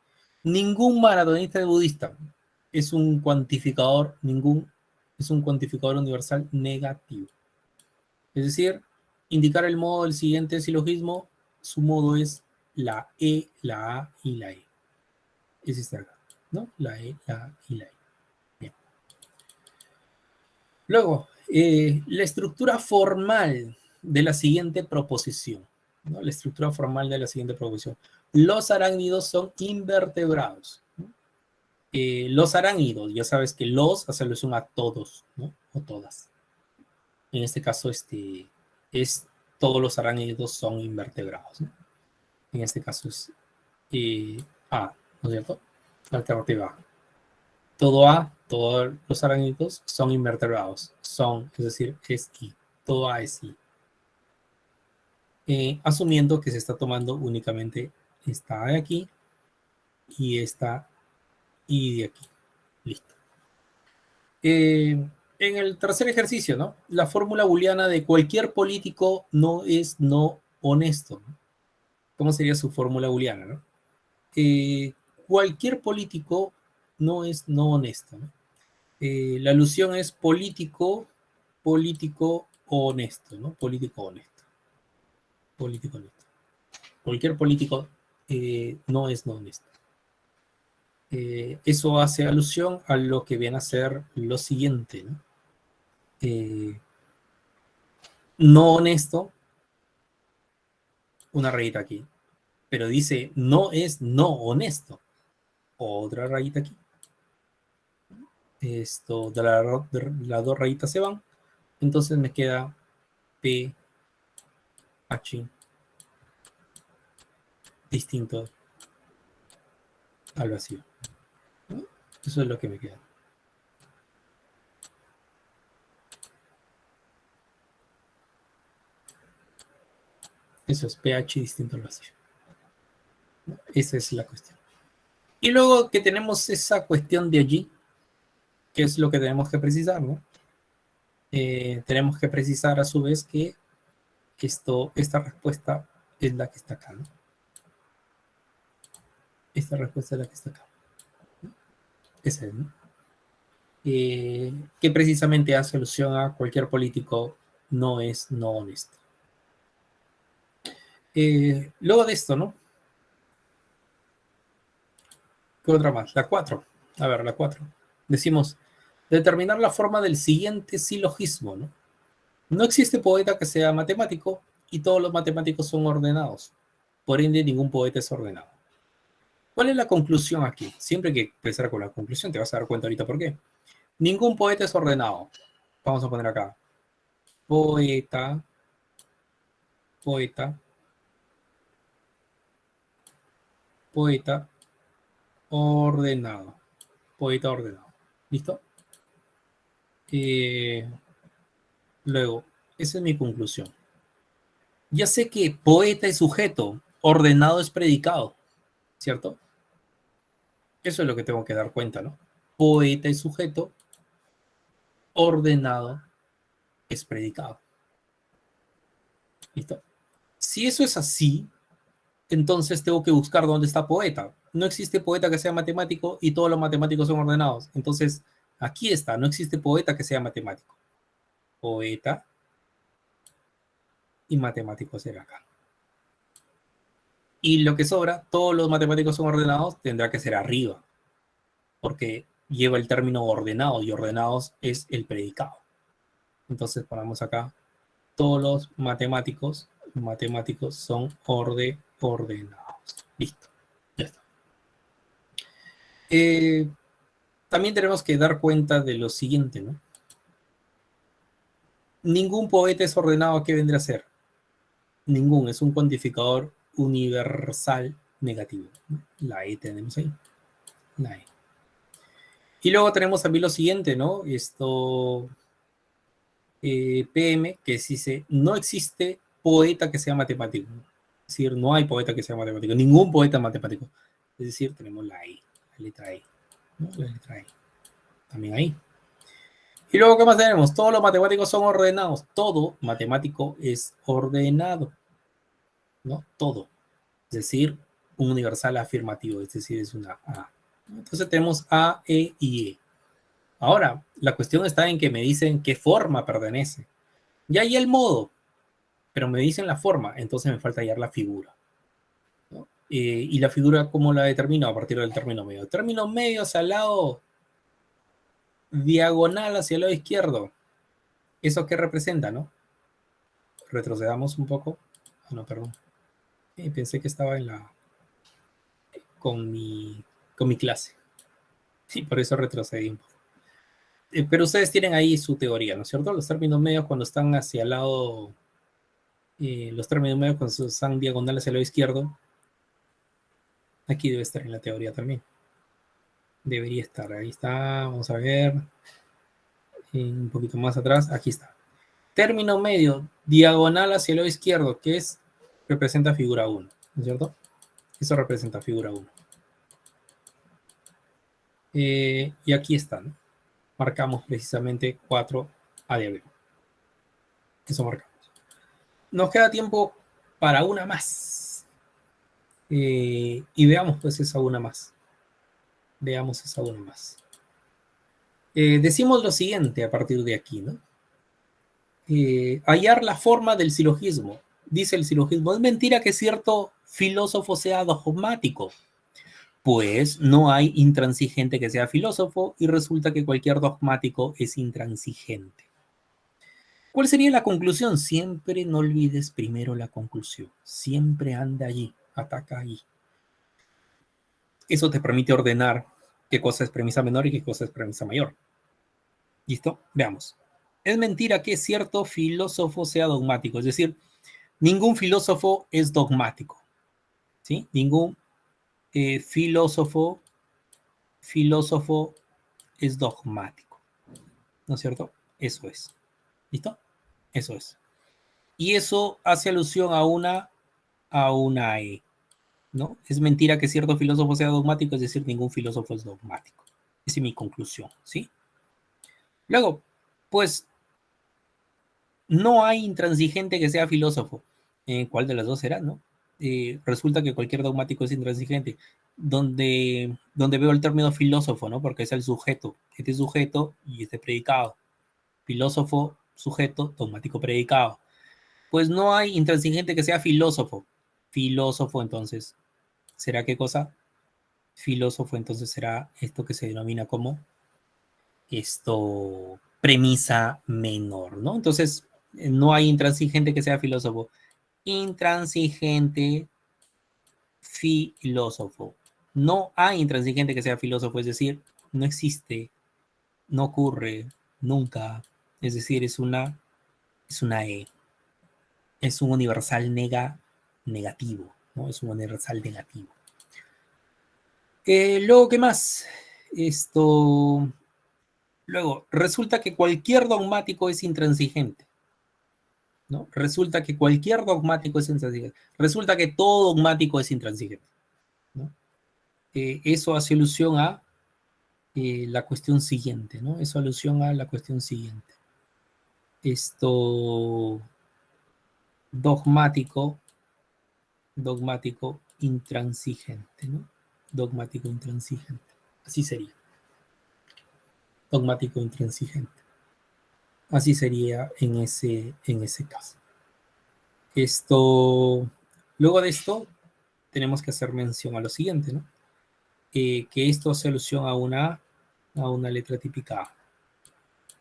Ningún maratonista es budista es un cuantificador, es un cuantificador universal negativo. Es decir, indicar el modo del siguiente silogismo, su modo es la E, la A y la E. Es esta acá, ¿no? La E, la A y la E. Bien. Luego, la estructura formal de la siguiente proposición, ¿no? La estructura formal de la siguiente proposición. Los arácnidos son invertebrados. Los arácnidos, ya sabes que los hace alusión a todos, ¿no? O todas. En este caso, es todos los arácnidos son invertebrados, ¿no? En este caso es A, ¿no es cierto? La alternativa A. Todo A, todos los arácnidos son invertebrados. Son, es decir, es I. Todo A es I. Asumiendo que se está tomando únicamente esta A de aquí y esta I de aquí. Listo. En el tercer ejercicio, ¿no? La fórmula booleana de cualquier político no es no honesto, ¿no? ¿Cómo sería su fórmula booleana, no? Cualquier político no es no honesto, ¿no? La alusión es político honesto, ¿no? Político honesto. Político honesto. Cualquier político no es no honesto. Eso hace alusión a lo que viene a ser lo siguiente, ¿no? No honesto, una rayita aquí, pero dice no es no honesto, otra rayita aquí. Esto de las dos rayitas se van, entonces me queda P, H, distinto al vacío, ¿no? Eso es lo que me queda. Eso es pH distinto al vacío. Esa es la cuestión. Y luego que tenemos esa cuestión de allí, que es lo que tenemos que precisar, ¿no? Tenemos que precisar a su vez que esta respuesta es la que está acá, ¿no? Esta respuesta es la que está acá. Esa es, ¿no? Que precisamente hace alusión a cualquier político no es no honesto. Luego de esto, ¿no? ¿Qué otra más? La 4. A ver, la 4. Decimos, determinar la forma del siguiente silogismo, ¿no? No existe poeta que sea matemático y todos los matemáticos son ordenados. Por ende, ningún poeta es ordenado. ¿Cuál es la conclusión aquí? Siempre hay que empezar con la conclusión, te vas a dar cuenta ahorita por qué. Ningún poeta es ordenado. Vamos a poner acá. Poeta, poeta, poeta ordenado. Poeta ordenado. ¿Listo? Luego, esa es mi conclusión. Ya sé que poeta es sujeto, ordenado es predicado, ¿cierto? Eso es lo que tengo que dar cuenta, ¿no? Poeta es sujeto, ordenado es predicado. ¿Listo? Si eso es así, entonces tengo que buscar dónde está poeta. No existe poeta que sea matemático y todos los matemáticos son ordenados. Entonces, aquí está, no existe poeta que sea matemático. Poeta y matemático será acá. Y lo que sobra, todos los matemáticos son ordenados, tendrá que ser arriba, porque lleva el término ordenado y ordenados es el predicado. Entonces ponemos acá, todos los matemáticos son ordenados. Listo, ya está. También tenemos que dar cuenta de lo siguiente, ¿no? Ningún poeta es ordenado. ¿Qué vendrá a ser? Ningún, es un cuantificador universal negativo, ¿no? La E tenemos ahí, la E. Y luego tenemos también lo siguiente, ¿no? Esto, PM, que dice, no existe poeta que sea matemático. Es decir, no hay poeta que sea matemático, ningún poeta matemático. Es decir, tenemos la E, la letra E, ¿no? La letra E. También ahí. Y luego, ¿qué más tenemos? Todos los matemáticos son ordenados. Todo matemático es ordenado, ¿no? Todo. Es decir, un universal afirmativo, es decir, es una A. Entonces tenemos A, E y E. Ahora, la cuestión está en que me dicen qué forma pertenece. Ya hay el modo, pero me dicen la forma, entonces me falta hallar la figura, ¿no? Y la figura, ¿cómo la determino? A partir del término medio. El término medio hacia el lado diagonal hacia el lado izquierdo. ¿Eso qué representa, no? Retrocedamos un poco. Ah, no, perdón. Pensé que estaba en la con mi clase. Sí, por eso retrocedí un poco. Pero ustedes tienen ahí su teoría, ¿no es cierto? Los términos medios cuando están hacia el lado, los términos medios cuando están diagonales hacia el lado izquierdo, aquí debe estar en la teoría también. Debería estar, ahí está, vamos a ver, un poquito más atrás, aquí está. Término medio, diagonal hacia el lado izquierdo, que es, representa figura 1, ¿no es cierto? Eso representa figura 1. Y aquí está, ¿no? Marcamos precisamente 4 a diagonal. Eso marcamos. Nos queda tiempo para una más. Y veamos pues esa una más. Veamos esa una más. Decimos lo siguiente a partir de aquí, ¿no? Hallar la forma del silogismo. Dice el silogismo, es mentira que cierto filósofo sea dogmático, pues no hay intransigente que sea filósofo y resulta que cualquier dogmático es intransigente. ¿Cuál sería la conclusión? Siempre no olvides primero la conclusión. Siempre anda allí, ataca allí. Eso te permite ordenar qué cosa es premisa menor y qué cosa es premisa mayor. ¿Listo? Veamos. Es mentira que cierto filósofo sea dogmático, es decir, ningún filósofo es dogmático, ¿sí? Ningún filósofo es dogmático, ¿no es cierto? Eso es. ¿Listo? Eso es. Y eso hace alusión a una E, ¿no? Es mentira que cierto filósofo sea dogmático, es decir, ningún filósofo es dogmático. Esa es mi conclusión, ¿sí? Luego, pues, no hay intransigente que sea filósofo. ¿Cuál de las dos será, no? Resulta que cualquier dogmático es intransigente. Donde veo el término filósofo, ¿no? Porque es el sujeto. Este sujeto y este predicado. Filósofo, sujeto, dogmático, predicado. Pues no hay intransigente que sea filósofo. filósofo, entonces, ¿será qué cosa? Filósofo, entonces, será esto que se denomina como premisa menor, ¿no? Entonces, no hay intransigente que sea filósofo. Intransigente, filósofo. No hay intransigente que sea filósofo, es decir, no existe, no ocurre, nunca. Es decir, es una E. Es un universal negativo, ¿no? Es un universal negativo. Luego, ¿qué más? Luego, resulta que cualquier dogmático es intransigente, ¿no? Resulta que cualquier dogmático es intransigente. Resulta que todo dogmático es intransigente, ¿no? Eso hace alusión a la cuestión siguiente, ¿no? Eso alusión a la cuestión siguiente. Dogmático intransigente, ¿no? Dogmático intransigente. Así sería. Dogmático intransigente. Así sería en ese caso. Luego de esto, tenemos que hacer mención a lo siguiente, ¿no? Que esto hace alusión a una letra típica A,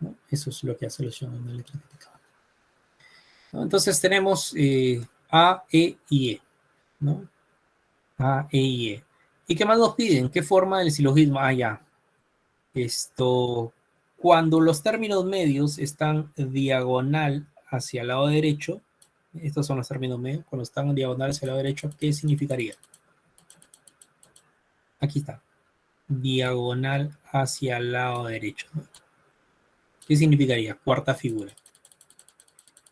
¿no? Eso es lo que hace alusión a una letra típica A, ¿no? Entonces tenemos A, E y E, ¿no? A, E y E. ¿Y qué más nos piden? ¿Qué forma del silogismo? Ya. Cuando los términos medios están diagonal hacia el lado derecho, estos son los términos medios, cuando están en diagonal hacia el lado derecho, ¿qué significaría? Aquí está. Diagonal hacia el lado derecho, ¿no? ¿Qué significaría? Cuarta figura.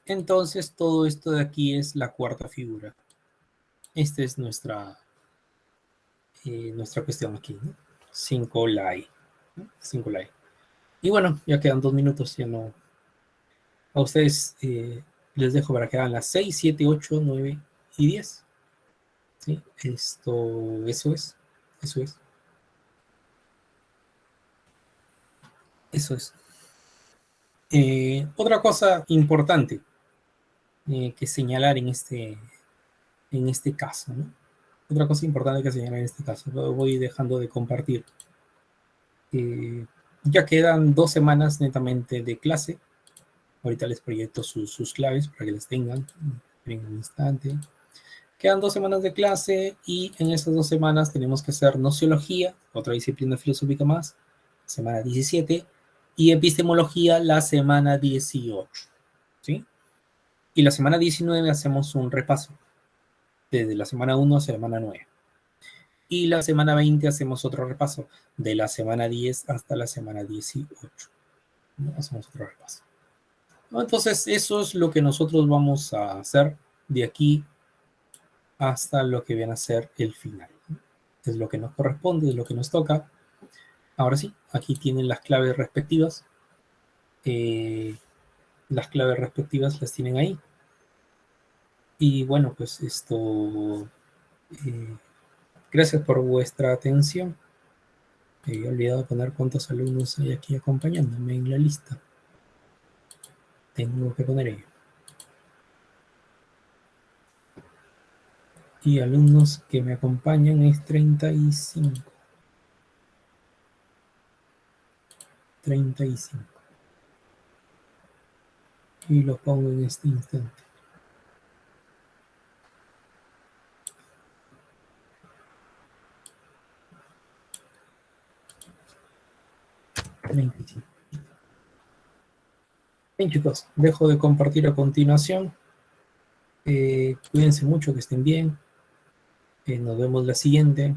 Entonces, todo esto de aquí es la cuarta figura. Esta es nuestra cuestión aquí, ¿no? 5 lai. ¿no? 5 lai. Y bueno, ya quedan 2 minutos, ya no. A ustedes les dejo para que hagan las 6, 7, 8, 9 y 10. ¿Sí? Eso es. Otra cosa importante que señalar en este caso, ¿no? Otra cosa importante que señalar en este caso, lo voy dejando de compartir. Ya quedan 2 semanas netamente de clase. Ahorita les proyecto sus claves para que las tengan en un instante. Quedan 2 semanas de clase y en esas 2 semanas tenemos que hacer nociología, otra disciplina filosófica más, semana 17, y epistemología la semana 18. ¿Sí? Y la semana 19 hacemos un repaso, desde la semana 1 a la semana 9. Y la semana 20 hacemos otro repaso, de la semana 10 hasta la semana 18. ¿No? Hacemos otro repaso. ¿No? Entonces, eso es lo que nosotros vamos a hacer de aquí hasta lo que viene a ser el final. Es lo que nos corresponde, es lo que nos toca. Ahora sí, aquí tienen las claves respectivas. Las claves respectivas las tienen ahí. Y bueno, pues gracias por vuestra atención. He olvidado poner cuántos alumnos hay aquí acompañándome en la lista. Tengo que poner ello. Y alumnos que me acompañan es 35. 35. Y lo pongo en este instante. 35. Bien, chicos, dejo de compartir a continuación. Cuídense mucho, que estén bien. Nos vemos la siguiente.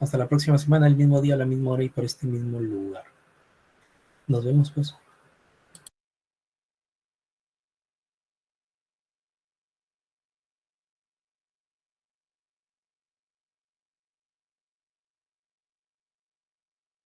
Hasta la próxima semana, el mismo día, a la misma hora y por este mismo lugar. Nos vemos, pues.